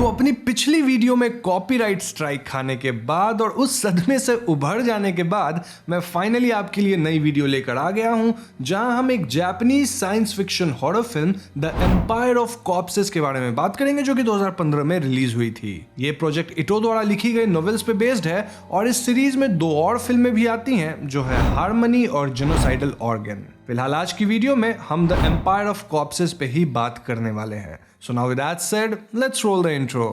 तो अपनी पिछली वीडियो में कॉपीराइट स्ट्राइक खाने के बाद और उस सदमे से उभर जाने के बाद मैं फाइनली आपके लिए नई वीडियो लेकर आ गया हूं, जहां हम एक Japanese science fiction horror film the empire of corpses के बारे में बात करेंगे, जो कि 2015 में रिलीज हुई थी। ये प्रोजेक्ट इटो द्वारा लिखी गई नॉवेल्स पे बेस्ड है और इस सीरीज में 2 और फिल्में भी आती हैं, जो है हार्मनी और जेनोसाइडल ऑर्गन। फिलहाल आज की वीडियो में हम द एम्पायर ऑफ कॉर्प्सेस पे ही बात करने वाले हैं। So now with that said, let's roll the intro.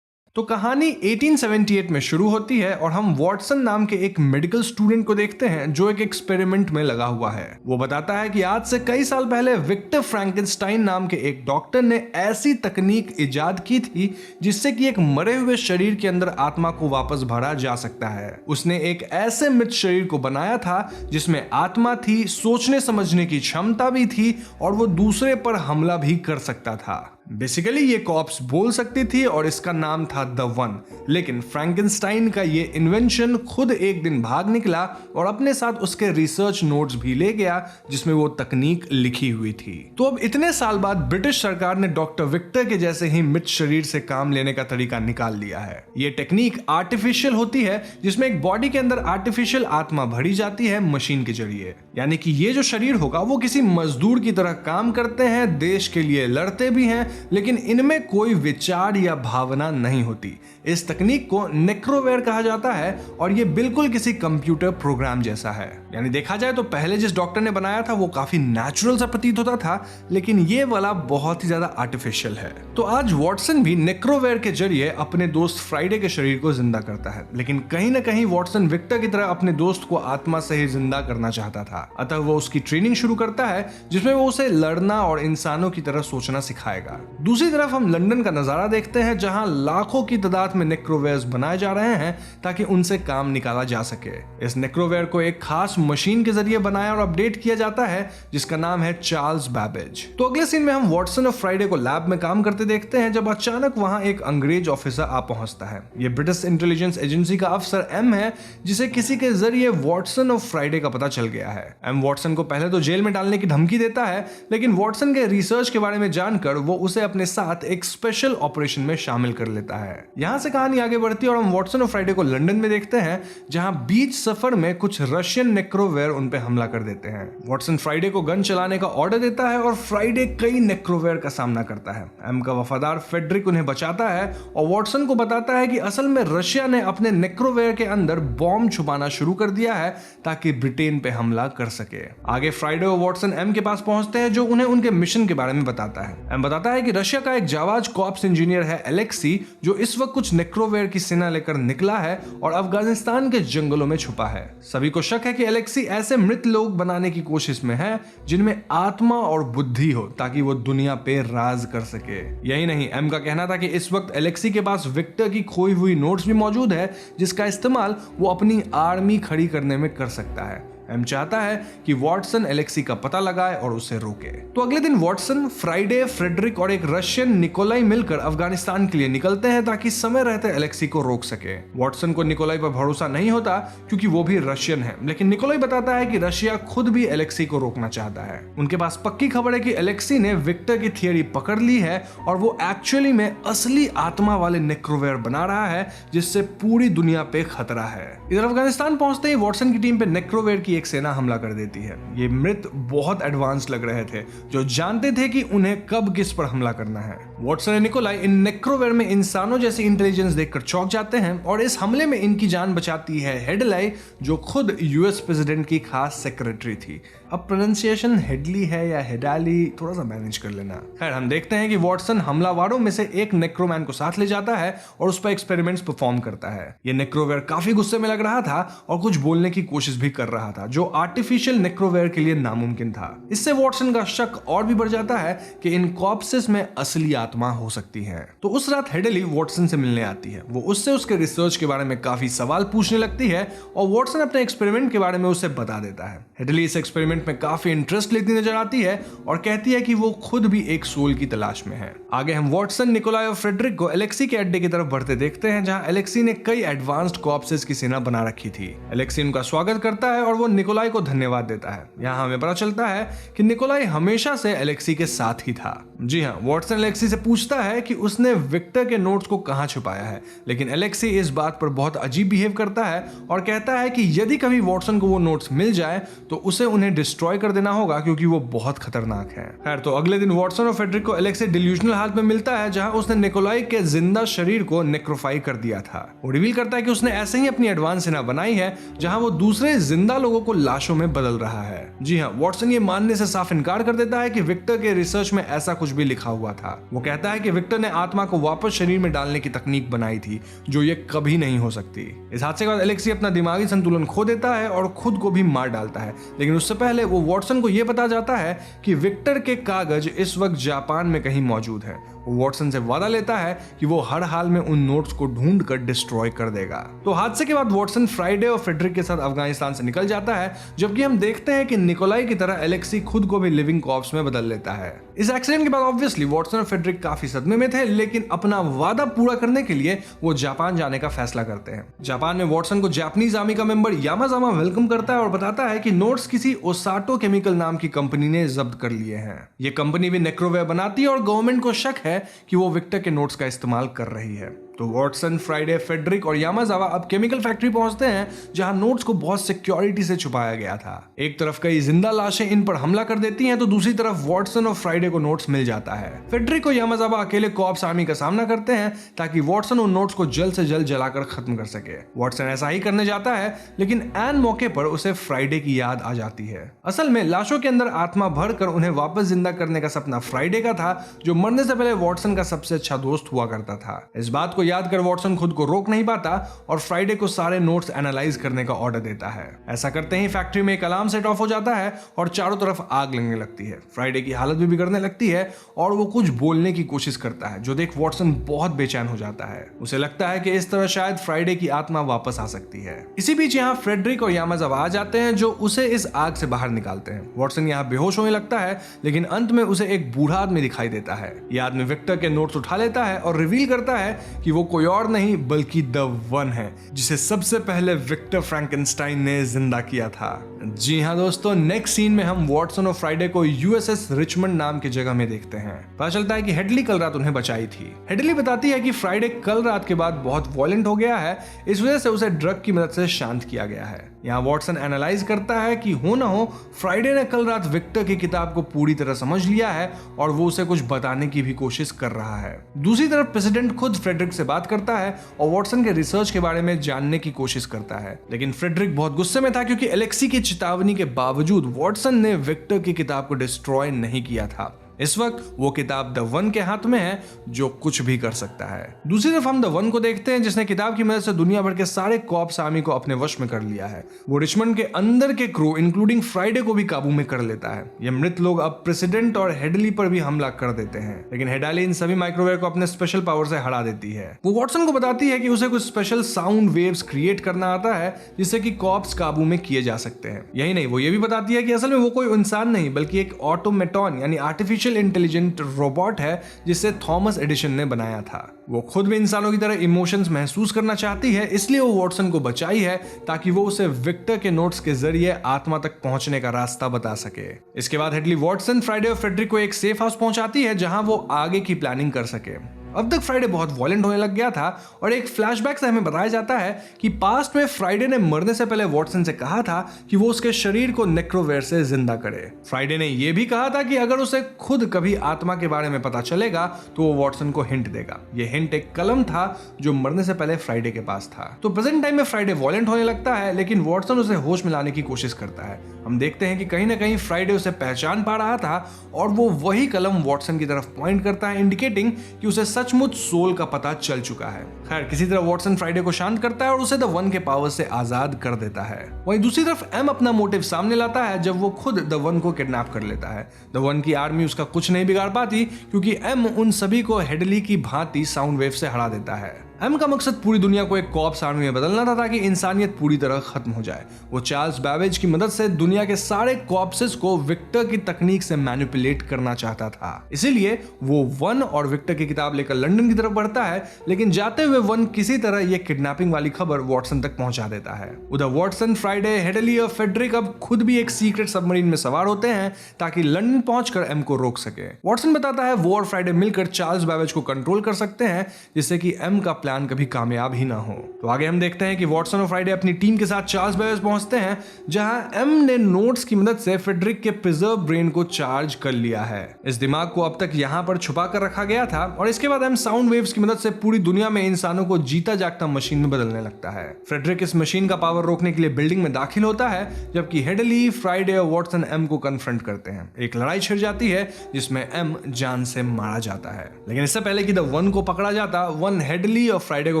तो कहानी 1878 में शुरू होती है और हम वॉटसन नाम के एक मेडिकल स्टूडेंट को देखते हैं जो एक एक्सपेरिमेंट में लगा हुआ है। वो बताता है कि आज से कई साल पहले विक्टर फ्रैंकेनस्टाइन नाम के एक डॉक्टर ने ऐसी तकनीक इजाद की थी जिससे कि एक मरे हुए शरीर के अंदर आत्मा को वापस भरा जा सकता है। उसने एक ऐसे मृत शरीर को बनाया था जिसमें आत्मा थी, सोचने समझने की क्षमता भी थी और वो दूसरे पर हमला भी कर सकता था। बेसिकली ये कॉर्प्स बोल सकती थी और इसका नाम था द वन। लेकिन फ्रैंकेनस्टाइन का ये इन्वेंशन खुद एक दिन भाग निकला और अपने साथ उसके रिसर्च नोट्स भी ले गया जिसमें वो तकनीक लिखी हुई थी। तो अब इतने साल बाद ब्रिटिश सरकार ने डॉक्टर विक्टर के जैसे ही मृत शरीर से काम लेने का तरीका निकाल लिया है। ये टेक्निक आर्टिफिशियल होती है, जिसमें एक बॉडी के अंदर आर्टिफिशियल आत्मा भरी जाती है मशीन के जरिए। यानी कि ये जो शरीर होगा वो किसी मजदूर की तरह काम करते हैं, देश के लिए लड़ते भी हैं, लेकिन इनमें कोई विचार या भावना नहीं होती। इस तकनीक को नेक्रोवेयर कहा जाता है और ये बिल्कुल किसी कंप्यूटर प्रोग्राम जैसा है। यानी देखा जाए तो पहले जिस डॉक्टर ने बनाया था वो काफी नेचुरल सा प्रतीत होता था, लेकिन ये वाला बहुत ही ज्यादा आर्टिफिशियल है। तो आज वॉटसन भी नेक्रोवेयर के जरिए अपने दोस्त फ्राइडे के शरीर को जिंदा करता है, लेकिन कहीं ना कहीं वॉटसन विक्टर की तरह अपने दोस्त को आत्मा से ही जिंदा करना चाहता था। अतः वो उसकी ट्रेनिंग शुरू करता है जिसमें वो उसे लड़ना और इंसानों की तरह सोचना सिखाएगा। दूसरी तरफ हम लंदन का नजारा देखते हैं, जहां लाखों की तादाद में नेक्रोवेयर्स बनाए जा रहे हैं ताकि उनसे काम निकाला जा सके। इस नेक्रोवेयर को एक खास मशीन के जरिए बनाया और अपडेट किया जाता है जिसका नाम है चार्ल्स बैबेज। तो अगले सीन में हम वॉटसन और फ्राइडे को लैब में काम करते देखते हैं, जब अचानक वहां एक अंग्रेज ऑफिसर आ पहुंचता है। ये ब्रिटिश इंटेलिजेंस एजेंसी का अफसर एम है, जिसे किसी के जरिए वॉटसन और फ्राइडे का पता चल गया है। एम वॉटसन को पहले तो जेल में डालने की धमकी देता है, लेकिन वॉटसन के रिसर्च के बारे में जानकर वो उसे अपने साथ एक स्पेशल ऑपरेशन में शामिल कर लेता है। यहां से कहानी आगे बढ़ती है और हम वॉटसन और फ्राइडे को लंदन में देखते हैं, जहां बीच सफर में कुछ रशियन नेक्रोवेयर उन पे हमला कर देते हैं। वॉटसन फ्राइडे को गन चलाने का ऑर्डर देता है और फ्राइडे कई नेक्रोवेयर का सामना करता है। एम का वफादार फेडरिक उन्हें बचाता है और वॉटसन को बताता है कि असल में रशिया ने अपने नेक्रोवेयर के अंदर बॉम्ब छुपाना शुरू कर दिया है ताकि ब्रिटेन पे हमला कर सके। आगे फ्राइडे और वॉटसन एम के पास पहुंचते हैं, जो उन्हें उनके मिशन के बारे में बताता है। एम बताता है कि रशिया का एक जाबाज कॉर्प्स इंजीनियर है एलेक्सी, जो इस वक्त कुछ नेक्रोवेयर की सेना लेकर निकला है और अफगानिस्तान के जंगलों में छुपा है। सभी को शक है कि एलेक्सी ऐसे मृत लोग बनाने की कोशिश में है जिनमें आत्मा और बुद्धि हो, ताकि वो दुनिया पे राज कर सके। यही नहीं, एम का कहना था कि इस वक्त एलेक्सी के पास विक्टर की खोई हुई नोट्स भी मौजूद है, जिसका इस्तेमाल वो अपनी आर्मी खड़ी करने में कर सकता है। एम चाहता है कि वॉटसन एलेक्सी का पता लगाए और उसे रोके। तो अगले दिन वॉटसन, फ्राइडे, फ्रेडरिक और एक रशियन निकोलाई मिलकर अफगानिस्तान के लिए निकलते हैं ताकि समय रहते एलेक्सी को रोक सके। वॉटसन को निकोलाई पर भरोसा नहीं होता क्योंकि वो भी रशियन है, लेकिन निकोलाई बताता है कि रशिया खुद भी एलेक्सी को रोकना चाहता है। उनके पास पक्की खबर है कि एलेक्सी ने विक्टर की थियरी पकड़ ली है और वो एक्चुअली में असली आत्मा वाले नेक्रोवेयर बना रहा है, जिससे पूरी दुनिया पे खतरा है। इधर अफगानिस्तान पहुंचते ही वॉटसन की टीम पे नेक्रोवेयर की एक सेना हमला कर देती है। ये मृत बहुत एडवांस लग रहे थे, जो जानते थे कि उन्हें कब किस पर हमला करना है। वॉटसन और निकोलाई इन नेक्रोवेयर में इंसानों जैसी इंटेलिजेंस देखकर चौंक जाते हैं और इस हमले में इनकी जान बचाती है हेडलाई, जो खुद यूएस प्रेसिडेंट की खास सेक्रेटरी थी। अब प्रोनाउंसिएशन हेडली है या हेडाली, थोड़ा सा मैनेज कर लेना। खैर, हम देखते हैं कि वॉटसन हमलावारों में से एक नेक्रोमैन को साथ ले जाता है और उस पर एक्सपेरिमेंट्स परफॉर्म करता है। ये नेक्रोवेयर काफी गुस्से में लग रहा था और कुछ बोलने की कोशिश भी कर रहा था, जो आर्टिफिशियल नेक्रोवेयर के लिए नामुमकिन था। इससे वॉटसन का शक और भी बढ़ जाता है कि इन कॉर्प्सेस में असली आत्मा हो सकती हैं। तो उस रात हेडली वॉटसन से मिलने आती है। वो उससे उसके रिसर्च के बारे में काफी सवाल पूछने लगती है और वॉटसन अपने एक्सपेरिमेंट के बारे में उसे बता देता है। हेडली इस एक्सपेरिमेंट में काफी इंटरेस्ट लेती नजर आती है और कहती है कि वो खुद भी एक सोल की तलाश में है। आगे हम वॉटसन, निकोलाई और फ्रेडरिक को एलेक्सी के अड्डे की तरफ बढ़ते देखते हैं, जहां एलेक्सी ने कई एडवांस्ड कॉर्प्सेस की सेना बना रखी थी। एलेक्सी उनका स्वागत करता है और वो निकोलाई को धन्यवाद देता है। यहाँ हमें पता चलता है कि निकोलाई हमेशा से एलेक्सी के साथ ही था। जी हाँ, वॉटसन एलेक्सी से पूछता है कि उसने विक्टर के नोट्स को कहां छुपाया है, लेकिन एलेक्सी इस बात पर बहुत अजीब बिहेव करता है और कहता है कि यदि कभी वॉटसन को वो नोट्स मिल जाए तो उसे उन्हें डिस्ट्रॉय कर देना होगा, क्योंकि वो बहुत खतरनाक है। खैर, तो अगले दिन वॉटसन और फ्रेडरिक को एलेक्सी डिल्यूजनल हालत में मिलता है, जहां उसने निकोलाई के जिंदा शरीर को नेक्रोफाई कर दिया था। वो रिवील करता है कि उसने ऐसे ही अपनी एडवांस सेना बनाई है, जहां वो दूसरे जिंदा लोगों को लाशों में बदल रहा है। जी हाँ, वॉटसन ये मानने से साफ इनकार कर देता है कि विक्टर के रिसर्च में ऐसा कुछ भी लिखा हुआ था। वो कहता है कि विक्टर ने आत्मा को वापस शरीर में डालने की तकनीक बनाई थी, जो ये कभी नहीं हो सकती। इस हादसे के बाद एलेक्सी अपना दिमागी संतुलन खो देता है और खुद को भी मार डालता है, लेकिन उससे पहले वो वॉटसन को यह बता जाता है कि विक्टर के कागज इस वक्त जापान में कहीं मौजूद है। वो वॉटसन से वादा लेता है कि वो हर हाल में उन नोट्स को ढूंढकर डिस्ट्रॉय कर देगा। तो हादसे के बाद वॉटसन फ्राइडे और फ्रेडरिक के साथ अफगानिस्तान से निकल जाता है, जबकि हम देखते हैं कि निकोलाई की तरह एलेक्सी खुद को भी लिविंग कॉर्प्स में बदल लेता है। इस एक्सीडेंट के बाद ऑब्वियसली वॉटसन और फ्रेडरिक काफी सदमे में थे, लेकिन अपना वादा पूरा करने के लिए वो जापान जाने का फैसला करते हैं। जापान में वॉटसन को जापानीज आर्मी का मेंबर यामाजामा वेलकम करता है और बताता है कि नोट्स किसी ओसाटो केमिकल नाम की कंपनी ने जब्त कर लिए हैं। ये कंपनी भी नेक्रोवेयर बनाती है और गवर्नमेंट को शक है कि वो विक्टर के नोट्स का इस्तेमाल कर रही है। तो वॉटसन, फ्राइडे, फ्रेडरिक और यामाजावा अब केमिकल फैक्ट्री पहुंचते हैं, जहां नोट्स को बहुत सिक्योरिटी से छुपाया गया था। एक तरफ कई जिंदा लाशें इन पर हमला कर देती हैं, तो दूसरी तरफ वॉटसन और फ्राइडे को नोट्स मिल जाता है। फ्रेडरिक और यामाजावा अकेले कॉर्प्स आर्मी का सामना करते हैं ताकि वॉटसन उन नोट्स को जल्द से जल्द जलाकर खत्म कर सके। वॉटसन ऐसा ही करने जाता है, लेकिन एन मौके पर उसे फ्राइडे की याद आ जाती है। असल में लाशों के अंदर आत्मा भरकर उन्हें वापस जिंदा करने का सपना फ्राइडे का था, जो मरने से पहले वॉटसन का सबसे अच्छा दोस्त हुआ करता था। इस बात को याद कर वॉटसन खुद को रोक नहीं पाता और फ्राइडे को सारे नोट्स एनालाइज करने का ऑर्डर देता है। ऐसा करते ही फैक्ट्री में एक अलार्म सेट ऑफ हो जाता है और चारों तरफ आग लगने लगती है। फ्राइडे की हालत भी बिगड़ने लगती है और वो कुछ बोलने की कोशिश करता है, जो देख वॉटसन बहुत बेचैन हो जाता है। उसे लगता है कि इस तरह शायद फ्राइडे की आत्मा वापस आ सकती है। इसी बीच यहाँ फ्रेडरिक और यामाजावा आ जाते हैं, जो उसे इस आग से बाहर निकालते हैं। वॉटसन यहाँ बेहोश होने लगता है, लेकिन अंत में उसे एक बूढ़ा आदमी दिखाई देता है। यह आदमी विक्टर के नोट्स उठा लेता है और रिवील करता है कि वो कोई और नहीं बल्कि द वन है, जिसे सबसे पहले विक्टर फ्रैंकेनस्टाइन ने जिंदा किया था। जी हाँ दोस्तों, नेक्स्ट सीन में हम वॉटसन और फ्राइडे को यूएसएस रिचमंड नाम की जगह में देखते हैं। पता चलता है कि हेडली कल रात उन्हें बचाई थी। हेडली बताती है कि फ्राइडे कल रात के बाद बहुत वॉयलेंट हो गया है, इस वजह से उसे ड्रग की मदद से शांत किया गया है। यहाँ वॉटसन एनालाइज करता है कि हो ना हो फ्राइडे ने कल रात विक्टर की किताब को पूरी तरह समझ लिया है और वो उसे कुछ बताने की भी कोशिश कर रहा है। दूसरी तरफ प्रेसिडेंट खुद फ्रेडरिक से बात करता है और वॉटसन के रिसर्च के बारे में जानने की कोशिश करता है, लेकिन फ्रेडरिक बहुत गुस्से में था क्योंकि एलेक्सी की चेतावनी के बावजूद वॉटसन ने विक्टर की किताब को डिस्ट्रॉय नहीं किया था। इस वक्त वो किताब द वन के हाथ में है, जो कुछ भी कर सकता है। दूसरी तरफ हम द वन को देखते हैं, जिसने किताब की मदद से दुनिया भर के सारे कॉर्प्स आर्मी को अपने वश में कर लिया है। वो रिचमंड के अंदर के क्रू इंक्लूडिंग फ्राइडे को भी काबू में कर लेता है। ये मृत लोग अब प्रेसिडेंट और हेडली पर भी हमला कर देते हैं, लेकिन हेडली इन सभी माइक्रोवेव को अपने स्पेशल पावर से हरा देती है। वो वॉटसन को बताती है कि उसे कुछ स्पेशल साउंड वेव्स क्रिएट करना आता है, जिससे कि कॉर्प्स काबू में किए जा सकते हैं। यही नहीं, वो ये भी बताती है कि असल में वो कोई इंसान नहीं बल्कि एक ऑटोमेटॉन यानी आर्टिफिशियल इंटेलिजेंट रोबोट है, जिसे थॉमस एडिसन ने बनाया था। वो खुद भी इंसानों की तरह इमोशंस महसूस करना चाहती है, इसलिए वो वॉटसन को बचाई है ताकि वो उसे विक्टर के नोट्स के जरिए आत्मा तक पहुंचने का रास्ता बता सके। इसके बाद हेडली वॉटसन, फ्राइडे और फ्रेडरिक को एक सेफ हाउस पहुंचाती है, जहां वो आगे की प्लानिंग कर सके। अब तक फ्राइडे बहुत वॉयलेंट होने लग गया था और एक फ्लैशबैक से हमें बताया जाता है कि पास्ट में फ्राइडे ने मरने से पहले वॉटसन से कहा था कि वो उसके शरीर को नेक्रोवेयर से जिंदा करे। फ्राइडे ने यह भी कहा था कि अगर उसे खुद कभी आत्मा के बारे में पता चलेगा तो वो वॉटसन को हिंट देगा। यह हिंट एक कलम था जो मरने से पहले फ्राइडे के पास था। तो प्रेजेंट टाइम में फ्राइडे वॉयलेंट होने लगता है, लेकिन वॉटसन उसे होश में लाने की कोशिश करता है। हम देखते हैं कि कहीं ना कहीं फ्राइडे उसे पहचान पा रहा था और वो वही कलम वॉटसन की तरफ पॉइंट करता है, इंडिकेटिंग कि उसे सच सचमुच सोल का पता चल चुका है। खैर, किसी तरह वॉटसन फ्राइडे को शांत करता है और उसे द वन के पावर से आजाद कर देता है। वहीं दूसरी तरफ एम अपना मोटिव सामने लाता है जब वो खुद द वन को किडनैप कर लेता है। द वन की आर्मी उसका कुछ नहीं बिगाड़ पाती क्योंकि एम उन सभी को हेडली की भांति साउंड वेव से हरा देता है। एम का मकसद पूरी दुनिया को एक कॉप्स आर्मी में बदलना था ताकि इंसानियत पूरी तरह खत्म हो जाए। वो चार्ल्स बैबेज की मदद से दुनिया के सारे कॉप्सेस को विक्टर की तकनीक से मैनिपुलेट करना चाहता था। इसीलिए वो वन और विक्टर की किताब लेकर लंदन की तरफ बढ़ता है, लेकिन जाते हुए वन किसी तरह ये किडनैपिंग वाली खबर वॉटसन तक पहुंचा देता है। उधर वॉटसन, फ्राइडे, हेडली और फेडरिक अब खुद भी एक सीक्रेट सबमरीन में सवार होते हैं ताकि लंदन पहुंचकर एम को रोक सके। वॉटसन बताता है वो और फ्राइडे मिलकर चार्ल्स बैबेज को कंट्रोल कर सकते हैं जिससे कि एम का प्लान कभी कामयाब ही ना हो। तो आगे हम देखते हैं कि वॉटसन और फ्राइडे अपनी टीम के साथ चार्ल्स बैबेज पहुंचते हैं जहां एम ने नोट्स की मदद से फेडरिक के प्रिजर्व ब्रेन को चार्ज कर लिया है। इस दिमाग को अब तक यहां पर छुपा कर रखा गया था और इसके बाद एम साउंड वेव्स की मदद से पूरी दुनिया में इंसानों को जीता जागता मशीन में बदलने लगता है। फेडरिक इस मशीन का पावर रोकने के लिए बिल्डिंग में दाखिल होता है जबकि हेडली, फ्राइडे और वॉटसन एम को कन्फ्रंट करते हैं। एक लड़ाई छिड़ जाती है जिसमें एम जान से मारा जाता है, लेकिन इससे पहले कि द वन को पकड़ा जाता, वन हेडली और फ्राइडे को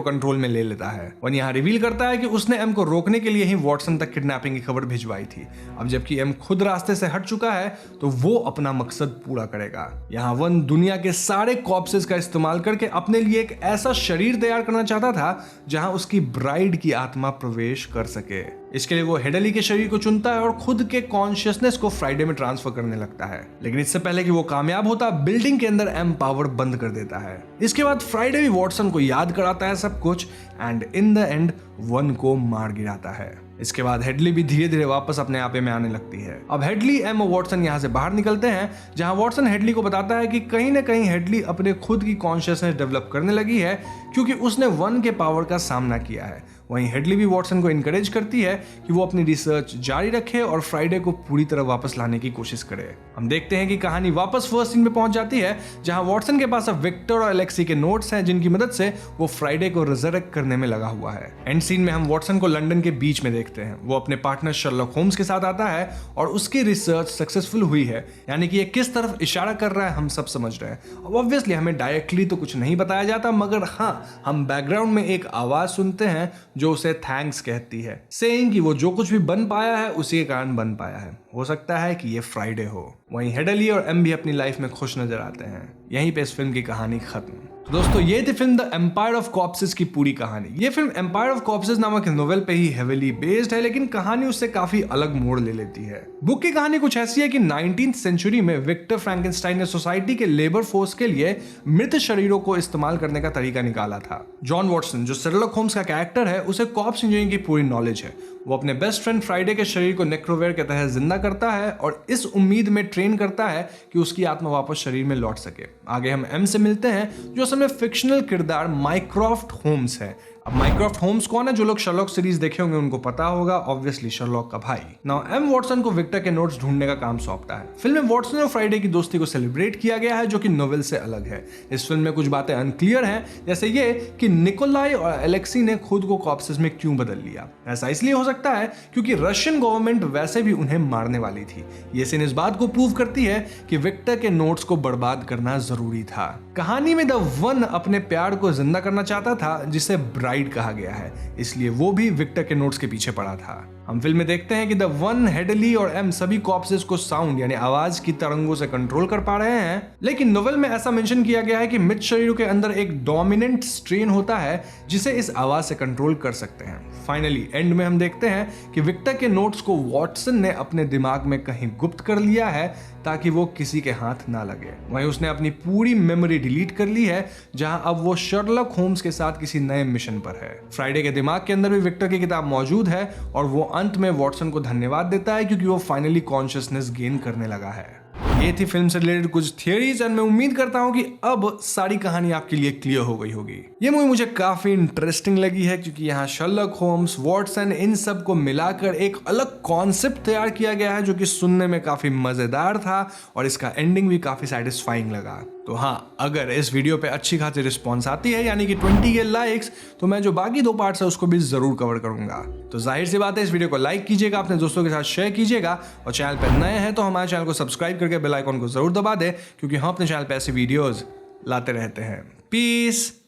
कंट्रोल में ले लेता है। वन यहाँ रिवील करता है कि उसने एम को रोकने के लिए ही वॉटसन तक किडनैपिंग की खबर भिजवाई थी। अब जबकि एम खुद रास्ते से हट चुका है तो वो अपना मकसद पूरा करेगा। यहाँ वन दुनिया के सारे कॉप्सेस का इस्तेमाल करके अपने लिए एक ऐसा शरीर तैयार करना चाहता था जहां उसकी ब्राइड की आत्मा प्रवेश कर सके। इसके लिए वो हेडली के शरीर को चुनता है और खुद के कॉन्शियसनेस को फ्राइडे में ट्रांसफर करने लगता है, लेकिन इससे पहले कि वो कामयाब होता, बिल्डिंग के अंदर एम पावर बंद कर देता है। इसके बाद फ्राइडे भी वॉटसन को याद कराता है सब कुछ and in the end one को मार गिराता है। इसके बाद हेडली भी धीरे धीरे वापस अपने आपे में आने लगती है। अब हेडली, एम और वॉटसन यहाँ से बाहर निकलते हैं जहां वॉटसन हेडली को बताता है कि कहीं ना कहीं हेडली अपने खुद की कॉन्शियसनेस डेवलप करने लगी है क्योंकि उसने वन के पावर का सामना किया है। वहीं हेडली भी वॉटसन को इनकरेज करती है कि वो अपनी रिसर्च जारी रखे और फ्राइडे को पूरी तरह वापस लाने की कोशिश करे। हम देखते हैं कि कहानी वापस फर्स्ट सीन में पहुंच जाती है जहां वॉटसन के पास अब विक्टर और एलेक्सी के नोट्स हैं जिनकी मदद से वो फ्राइडे को रिजरेक्ट करने में लगा हुआ है। एंड सीन में हम वॉटसन को लंदन के बीच में देखते हैं। वो अपने पार्टनर शर्लॉक होम्स के साथ आता है और उसकी रिसर्च सक्सेसफुल हुई है, यानी कि ये किस तरफ इशारा कर रहा है हम सब समझ रहे हैं। अब ऑब्वियसली हमें डायरेक्टली तो कुछ नहीं बताया जाता, मगर हाँ, हम बैकग्राउंड में एक आवाज सुनते हैं जो उसे थैंक्स कहती है, सेइंग कि वो जो कुछ भी बन पाया है उसी के कारण बन पाया है। हो सकता है कि ये फ्राइडे हो। वहीं हेडली और एम भी अपनी लाइफ में खुश नजर आते हैं। यहीं पे इस फिल्म की कहानी खत्म। तो दोस्तों, ये थी फिल्म द एम्पायर ऑफ कॉर्प्सेस की पूरी कहानी। ये फिल्म एम्पायर ऑफ कॉर्प्सेस नामक नोवेल पे ही हेवीली बेस्ड है, लेकिन कहानी उससे काफी अलग मोड़ ले लेती है। बुक की कहानी कुछ ऐसी है कि 19th सेंचुरी में विक्टर फ्रैंकेनस्टाइन ने सोसाइटी के लेबर फोर्स के लिए मृत शरीरों को इस्तेमाल करने का तरीका निकाला था। जॉन वॉटसन, जो शर्लॉक होम्स का कैरेक्टर है, उसे कॉर्प्स इंजीनियरिंग की पूरी नॉलेज है। वो अपने बेस्ट फ्रेंड फ्राइडे के शरीर को नेक्रोवेयर के तहत जिंदा करता है और इस उम्मीद में ट्रेन करता है कि उसकी आत्मा वापस शरीर में लौट सके। आगे हम एम से मिलते हैं जो असल में फिक्शनल किरदार माइक्रॉफ्ट होम्स है। अब माइक्रॉफ्ट होम्स कौन है? जो लोग शर्लॉक सीरीज देखे होंगे उनको पता होगा, ऑब्वियसली शर्लॉक का भाई। नाउ एम वॉटसन को विक्टर के नोट्स ढूंढने का काम सौंपता है। फिल्म में वॉटसन और फ्राइडे की दोस्ती को सेलिब्रेट किया गया है जो कि नोवेल से अलग है। इस फिल्म में कुछ बातें अनक्लियर हैं, जैसे ये कि निकोलाई और एलेक्सी ने खुद को कॉर्प्सेस में क्यों बदल लिया। ऐसा इसलिए हो सकता है क्योंकि रशियन गवर्नमेंट वैसे भी उन्हें मारने वाली थी। ये सीन इस बात को प्रूव करती है कि विक्टर के नोट्स को बर्बाद करना जरूरी था। कहानी में द वन अपने प्यार को जिंदा करना चाहता था जिसे ब्राइड कहा गया है, इसलिए वो भी विक्टर के नोट्स के पीछे पड़ा था। हम फिल्म में देखते हैं कि द वन, हेडली और एम सभी कॉर्प्सेस को साउंड यानी आवाज की तरंगों से कंट्रोल कर पा रहे हैं, लेकिन नोवेल में ऐसा मेंशन किया गया है कि मृत शरीरों के अंदर एक डोमिनेंट स्ट्रेन होता है जिसे इस आवाज से कंट्रोल कर सकते हैं। फाइनली एंड में हम देखते हैं कि विक्टर के नोट्स को वॉटसन ने अपने दिमाग में कहीं गुप्त कर लिया है ताकि वो किसी के हाथ ना लगे। वहीं उसने अपनी पूरी मेमोरी डिलीट कर ली है, जहां अब वो शर्लॉक होम्स के साथ किसी नए मिशन पर है। फ्राइडे के दिमाग के अंदर भी विक्टर की किताब मौजूद है और वो अंत में वॉटसन को धन्यवाद देता है क्योंकि वो फाइनली कॉन्शियसनेस गेन करने लगा है। ये थी फिल्म से रिलेटेड कुछ थियरीज एंड मैं उम्मीद करता हूं कि अब सारी कहानी आपके लिए क्लियर हो गई होगी। ये मूवी मुझे काफी इंटरेस्टिंग लगी है क्योंकि यहाँ शर्लॉक होम्स, वॉटसन, इन सब को मिलाकर एक अलग कॉन्सेप्ट तैयार किया गया है जो कि सुनने में काफी मजेदार था और इसका एंडिंग भी काफी सैटिस्फाइंग लगा। तो हाँ, अगर इस वीडियो पे अच्छी खासी रिस्पॉन्स आती है यानी कि 20 के लाइक्स, तो मैं जो बाकी 2 पार्ट्स है उसको भी जरूर कवर करूंगा। तो जाहिर सी बात है, इस वीडियो को लाइक कीजिएगा, अपने दोस्तों के साथ शेयर कीजिएगा और चैनल पर नए हैं तो हमारे चैनल को सब्सक्राइब करके बेल आइकॉन को जरूर दबा दें क्योंकि हम अपने चैनल पे ऐसे वीडियोस लाते रहते हैं। पीस।